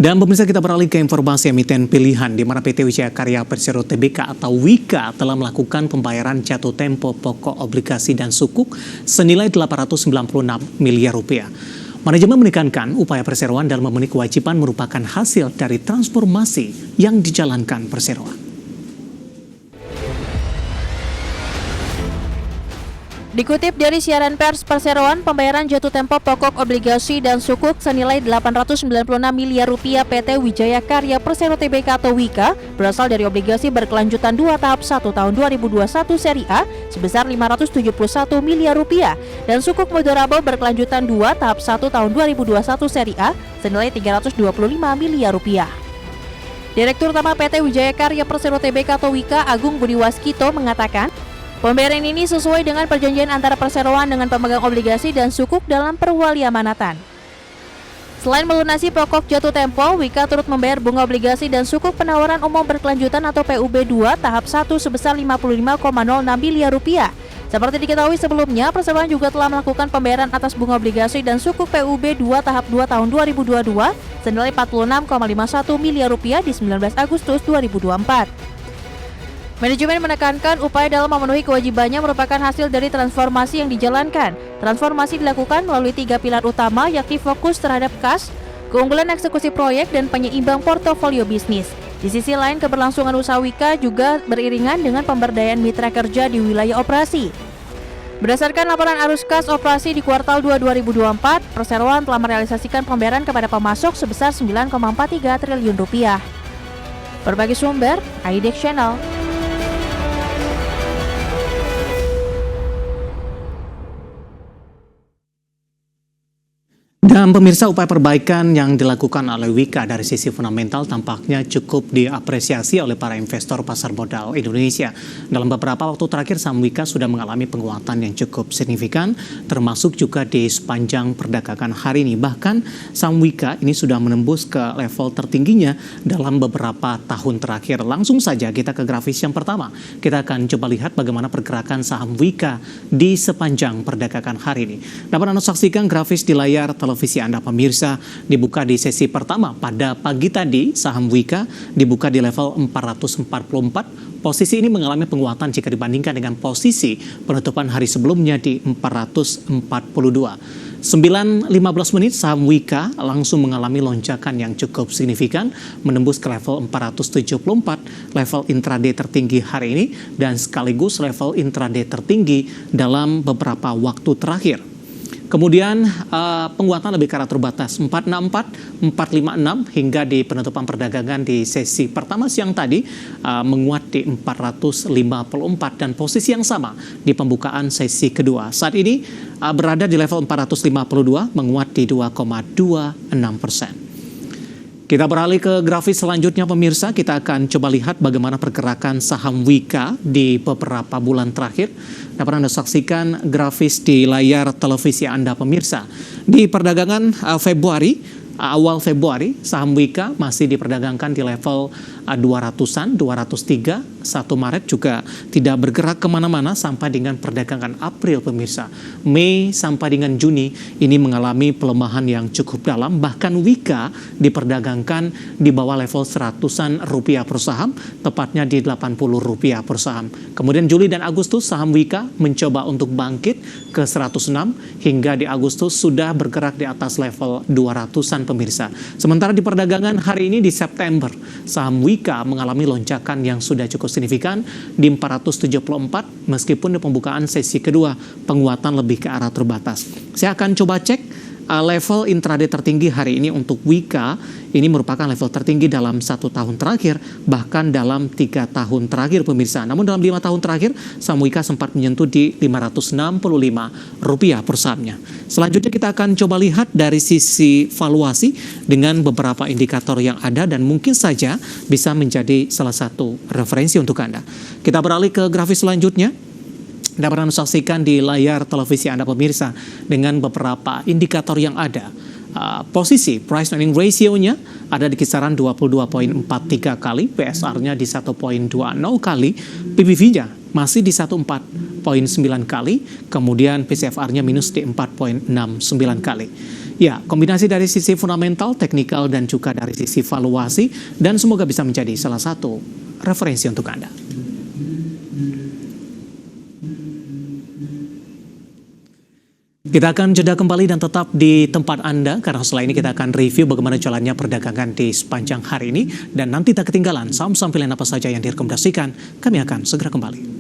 Dan pemirsa, kita beralih ke informasi emiten pilihan di mana PT Wijaya Karya Persero Tbk atau WIKA telah melakukan pembayaran jatuh tempo pokok obligasi dan sukuk senilai 896 miliar rupiah. Manajemen menekankan upaya perseroan dalam memenuhi kewajiban merupakan hasil dari transformasi yang dijalankan perseroan. Dikutip dari siaran pers perseroan, pembayaran jatuh tempo pokok obligasi dan sukuk senilai 896 miliar rupiah PT Wijaya Karya Persero Tbk atau WIKA berasal dari obligasi berkelanjutan 2 tahap 1 tahun 2021 seri A sebesar 571 miliar rupiah dan sukuk mudorable berkelanjutan 2 tahap 1 tahun 2021 seri A senilai 325 miliar rupiah. Direktur Utama PT Wijaya Karya Persero Tbk atau WIKA Agung Budi Waskito mengatakan, pembayaran ini sesuai dengan perjanjian antara perseroan dengan pemegang obligasi dan sukuk dalam perwali amanatan. Selain melunasi pokok jatuh tempo, WIKA turut membayar bunga obligasi dan sukuk penawaran umum berkelanjutan atau PUB 2 tahap 1 sebesar 55,06 miliar rupiah. Seperti diketahui sebelumnya, perseroan juga telah melakukan pembayaran atas bunga obligasi dan sukuk PUB 2 tahap 2 tahun 2022 senilai 46,51 miliar rupiah di 19 Agustus 2024. Manajemen menekankan upaya dalam memenuhi kewajibannya merupakan hasil dari transformasi yang dijalankan. Transformasi dilakukan melalui 3 pilar utama, yakni fokus terhadap kas, keunggulan eksekusi proyek, dan penyeimbang portofolio bisnis. Di sisi lain, keberlangsungan usaha WIKA juga beriringan dengan pemberdayaan mitra kerja di wilayah operasi. Berdasarkan laporan arus kas operasi di kuartal 2 2024, perseroan telah merealisasikan pembayaran kepada pemasok sebesar 9,43 triliun rupiah. Berbagai sumber, IDX Channel. Dan pemirsa, upaya perbaikan yang dilakukan oleh WIKA dari sisi fundamental tampaknya cukup diapresiasi oleh para investor pasar modal Indonesia. Dalam beberapa waktu terakhir, saham WIKA sudah mengalami penguatan yang cukup signifikan, termasuk juga di sepanjang perdagangan hari ini. Bahkan saham WIKA ini sudah menembus ke level tertingginya dalam beberapa tahun terakhir. Langsung saja kita ke grafis yang pertama. Kita akan coba lihat bagaimana pergerakan saham WIKA di sepanjang perdagangan hari ini. Dapat Anda saksikan grafis di layar televisi Anda pemirsa. Dibuka di sesi pertama pada pagi tadi, saham WIKA dibuka di level 444. Posisi ini mengalami penguatan jika dibandingkan dengan posisi penutupan hari sebelumnya di 442. 9.15 menit saham WIKA langsung mengalami lonjakan yang cukup signifikan, menembus ke level 474, level intraday tertinggi hari ini dan sekaligus level intraday tertinggi dalam beberapa waktu terakhir. Kemudian penguatan lebih ke arah terbatas 464, 456 hingga di penutupan perdagangan di sesi pertama siang tadi menguat di 454 dan posisi yang sama di pembukaan sesi kedua. Saat ini berada di level 452 menguat di 2,26%. Kita beralih ke grafis selanjutnya pemirsa, kita akan coba lihat bagaimana pergerakan saham WIKA di beberapa bulan terakhir. Dapat Anda saksikan grafis di layar televisi Anda pemirsa. Di perdagangan awal Februari, saham WIKA masih diperdagangkan di level 200-an, 203. 1 Maret juga tidak bergerak kemana-mana sampai dengan perdagangan April pemirsa. Mei sampai dengan Juni ini mengalami pelemahan yang cukup dalam. Bahkan WIKA diperdagangkan di bawah level 100-an rupiah per saham, tepatnya di 80 rupiah per saham. Kemudian Juli dan Agustus saham WIKA mencoba untuk bangkit ke 106 hingga di Agustus sudah bergerak di atas level 200-an pemirsa. Sementara di perdagangan hari ini di September, saham WIKA mengalami lonjakan yang sudah cukup signifikan di 474 meskipun di pembukaan sesi kedua penguatan lebih ke arah terbatas. Saya akan coba cek level intraday tertinggi hari ini untuk WIKA. Ini merupakan level tertinggi dalam 1 tahun terakhir, bahkan dalam 3 tahun terakhir pemirsa. Namun dalam 5 tahun terakhir saham WIKA sempat menyentuh di 565 rupiah per sahamnya. Selanjutnya kita akan coba lihat dari sisi valuasi dengan beberapa indikator yang ada dan mungkin saja bisa menjadi salah satu referensi untuk Anda. Kita beralih ke grafis selanjutnya. Dapat Anda saksikan di layar televisi Anda pemirsa dengan beberapa indikator yang ada. Posisi price earning ratio-nya ada di kisaran 22,43 kali, PSR-nya di 1,20 kali, PBV-nya masih di 14,9 kali, kemudian PCFR-nya minus di 4,69 kali. Ya, kombinasi dari sisi fundamental, teknikal, dan juga dari sisi valuasi, dan semoga bisa menjadi salah satu referensi untuk Anda. Kita akan jeda kembali dan tetap di tempat Anda, karena setelah ini kita akan review bagaimana jalannya perdagangan di sepanjang hari ini, dan nanti tak ketinggalan saham-saham pilihan apa saja yang direkomendasikan, kami akan segera kembali.